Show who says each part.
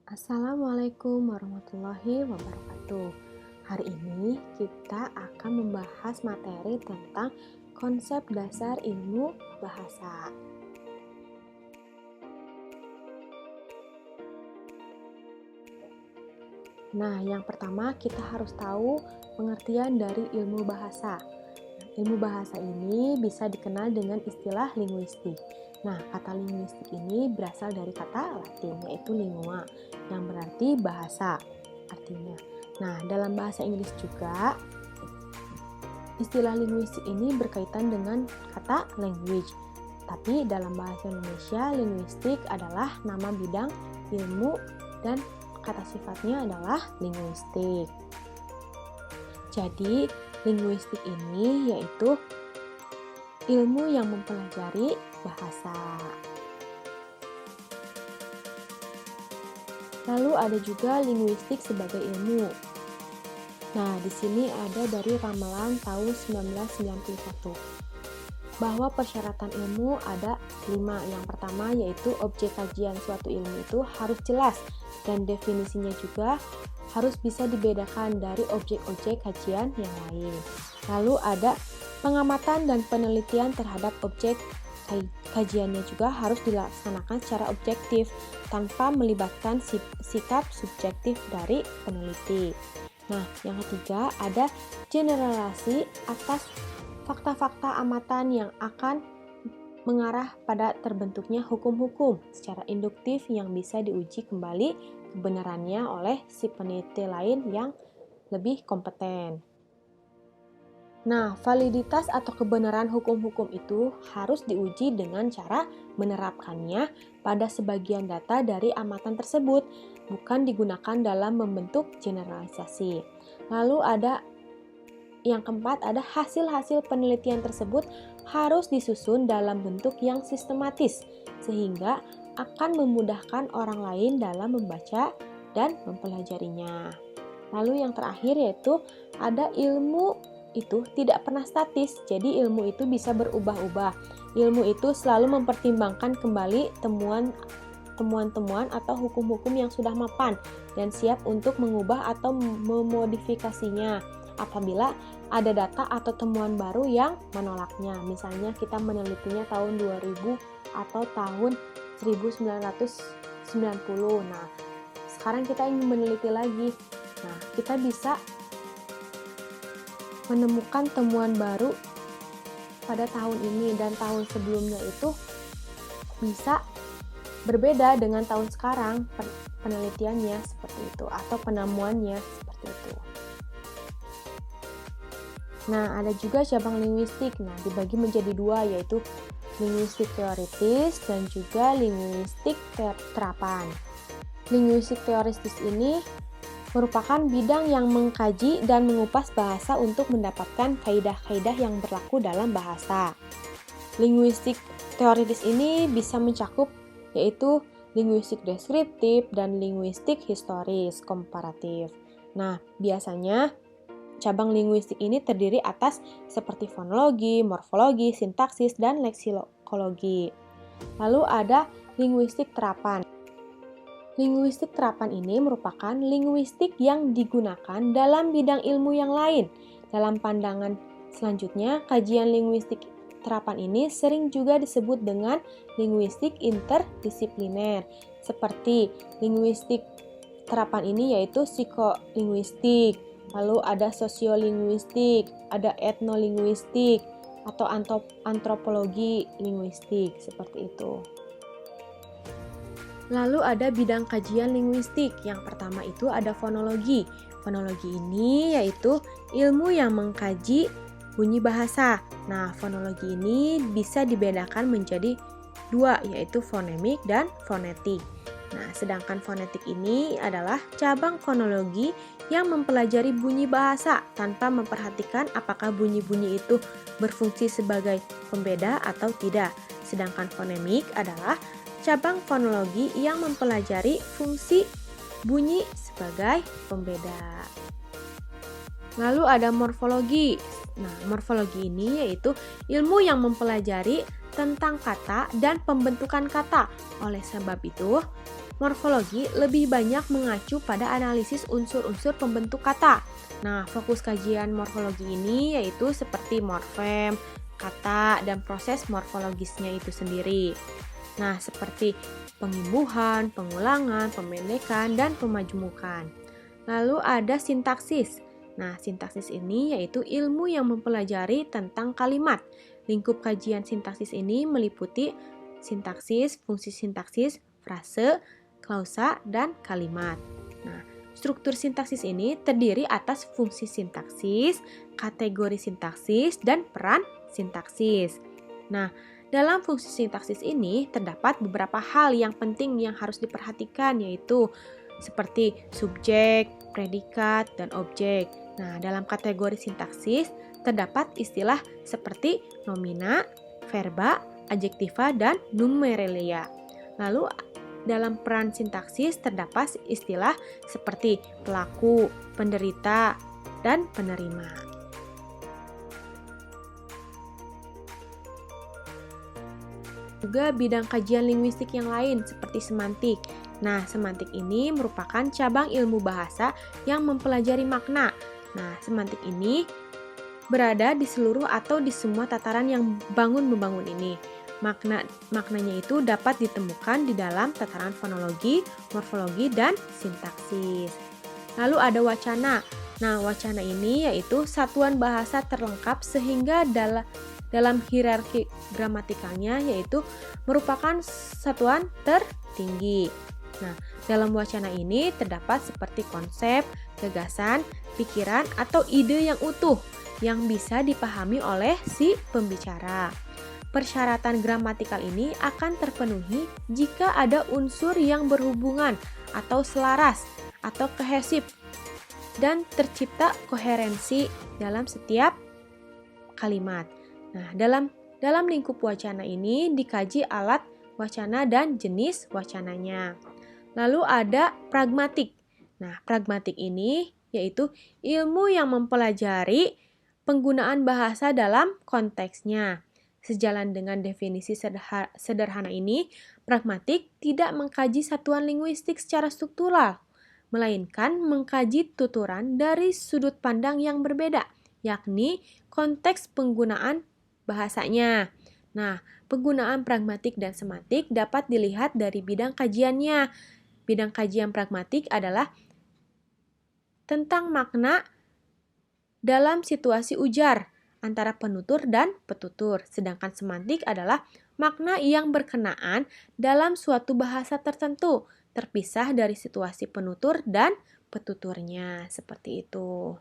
Speaker 1: Assalamualaikum warahmatullahi wabarakatuh. Hari ini kita akan membahas materi tentang konsep dasar ilmu bahasa. Nah, yang pertama kita harus tahu pengertian dari ilmu bahasa. Ilmu bahasa ini bisa dikenal dengan istilah linguistik. Nah, kata linguistik ini berasal dari kata Latin, yaitu lingua, yang berarti bahasa artinya. Nah, dalam bahasa Inggris juga, istilah linguistik ini berkaitan dengan kata language. Tapi dalam bahasa Indonesia, linguistik adalah nama bidang ilmu dan kata sifatnya adalah linguistik. Jadi, linguistik ini yaitu ilmu yang mempelajari bahasa. Lalu ada juga linguistik sebagai ilmu. Nah, di sini ada dari ramalan tahun 1991 bahwa persyaratan ilmu ada 5. Yang pertama yaitu objek kajian suatu ilmu itu harus jelas dan definisinya juga harus bisa dibedakan dari objek-objek kajian yang lain. Lalu ada pengamatan dan penelitian terhadap objek kajiannya juga harus dilaksanakan secara objektif tanpa melibatkan sikap subjektif dari peneliti. Nah, yang ketiga ada generalisasi atas fakta-fakta amatan yang akan mengarah pada terbentuknya hukum-hukum secara induktif yang bisa diuji kembali kebenarannya oleh si peneliti lain yang lebih kompeten. Nah, validitas atau kebenaran hukum-hukum itu harus diuji dengan cara menerapkannya pada sebagian data dari amatan tersebut, bukan digunakan dalam membentuk generalisasi. Lalu ada yang keempat, ada hasil-hasil penelitian tersebut harus disusun dalam bentuk yang sistematis, sehingga akan memudahkan orang lain dalam membaca dan mempelajarinya. Lalu yang terakhir yaitu ada ilmu itu tidak pernah statis, jadi ilmu itu bisa berubah-ubah. Ilmu itu selalu mempertimbangkan kembali temuan-temuan atau hukum-hukum yang sudah mapan dan siap untuk mengubah atau memodifikasinya apabila ada data atau temuan baru yang menolaknya. Misalnya kita menelitinya tahun 2000 atau tahun 1990. Nah, sekarang kita ingin meneliti lagi. Nah, kita bisa menemukan temuan baru pada tahun ini dan tahun sebelumnya itu bisa berbeda dengan tahun sekarang penelitiannya seperti itu atau penemuannya seperti itu. Nah, ada juga cabang linguistik. Nah, dibagi menjadi 2 yaitu linguistik teoritis dan juga linguistik terapan. Linguistik teoritis ini merupakan bidang yang mengkaji dan mengupas bahasa untuk mendapatkan kaidah-kaidah yang berlaku dalam bahasa. Linguistik teoritis ini bisa mencakup yaitu linguistik deskriptif dan linguistik historis komparatif. Nah, biasanya cabang linguistik ini terdiri atas seperti fonologi, morfologi, sintaksis, dan leksikologi. Lalu ada linguistik terapan. Linguistik terapan ini merupakan linguistik yang digunakan dalam bidang ilmu yang lain. Dalam pandangan selanjutnya, kajian linguistik terapan ini sering juga disebut dengan linguistik interdisipliner. Seperti linguistik terapan ini yaitu psikolinguistik, lalu ada sosiolinguistik, ada etnolinguistik, atau antropologi linguistik, seperti itu. Lalu ada bidang kajian linguistik. Yang pertama itu ada fonologi. Fonologi ini yaitu ilmu yang mengkaji bunyi bahasa. Nah, fonologi ini bisa dibedakan menjadi 2, yaitu fonemik dan fonetik. Nah, sedangkan fonetik ini adalah cabang fonologi yang mempelajari bunyi bahasa tanpa memperhatikan apakah bunyi-bunyi itu berfungsi sebagai pembeda atau tidak. Sedangkan fonemik adalah cabang fonologi yang mempelajari fungsi bunyi sebagai pembeda. Lalu ada morfologi. Nah, morfologi ini yaitu ilmu yang mempelajari tentang kata dan pembentukan kata. Oleh sebab itu, Morfologi lebih banyak mengacu pada analisis unsur-unsur pembentuk kata. Nah, fokus kajian morfologi ini yaitu seperti morfem, kata, dan proses morfologisnya itu sendiri. Nah, seperti pengimbuhan, pengulangan, pemendekan, dan pemajmukan. Lalu ada sintaksis. Nah, sintaksis ini yaitu ilmu yang mempelajari tentang kalimat. Lingkup kajian sintaksis ini meliputi sintaksis, fungsi sintaksis, frase, klausa, dan kalimat. Nah, struktur sintaksis ini terdiri atas fungsi sintaksis, kategori sintaksis, dan peran sintaksis. Nah, dalam fungsi sintaksis ini terdapat beberapa hal yang penting yang harus diperhatikan, yaitu seperti subjek, predikat, dan objek. Nah, dalam kategori sintaksis terdapat istilah seperti nomina, verba, adjektiva, dan numeralia. Lalu dalam peran sintaksis terdapat istilah seperti pelaku, penderita, dan penerima. Juga bidang kajian linguistik yang lain seperti semantik. Nah, semantik ini merupakan cabang ilmu bahasa yang mempelajari makna. Nah, semantik ini berada di seluruh atau di semua tataran yang bangun-membangun ini. Maknanya itu dapat ditemukan di dalam tataran fonologi, morfologi, dan sintaksis. Lalu ada wacana. Nah, wacana ini yaitu satuan bahasa terlengkap sehingga dalam hierarki gramatikalnya yaitu merupakan satuan tertinggi. Nah, dalam wacana ini terdapat seperti konsep, gagasan, pikiran, atau ide yang utuh yang bisa dipahami oleh si pembicara. Persyaratan gramatikal ini akan terpenuhi jika ada unsur yang berhubungan atau selaras atau kohesif dan tercipta koherensi dalam setiap kalimat. Nah, dalam lingkup wacana ini dikaji alat wacana dan jenis wacananya. Lalu ada pragmatik. Nah, pragmatik ini yaitu ilmu yang mempelajari penggunaan bahasa dalam konteksnya. Sejalan dengan definisi sederhana ini, pragmatik tidak mengkaji satuan linguistik secara struktural, melainkan mengkaji tuturan dari sudut pandang yang berbeda, yakni konteks penggunaan bahasanya. Nah, penggunaan pragmatik dan semantik dapat dilihat dari bidang kajiannya. Bidang kajian pragmatik adalah tentang makna dalam situasi ujar antara penutur dan petutur, sedangkan semantik adalah makna yang berkenaan dalam suatu bahasa tertentu, terpisah dari situasi penutur dan petuturnya, seperti itu.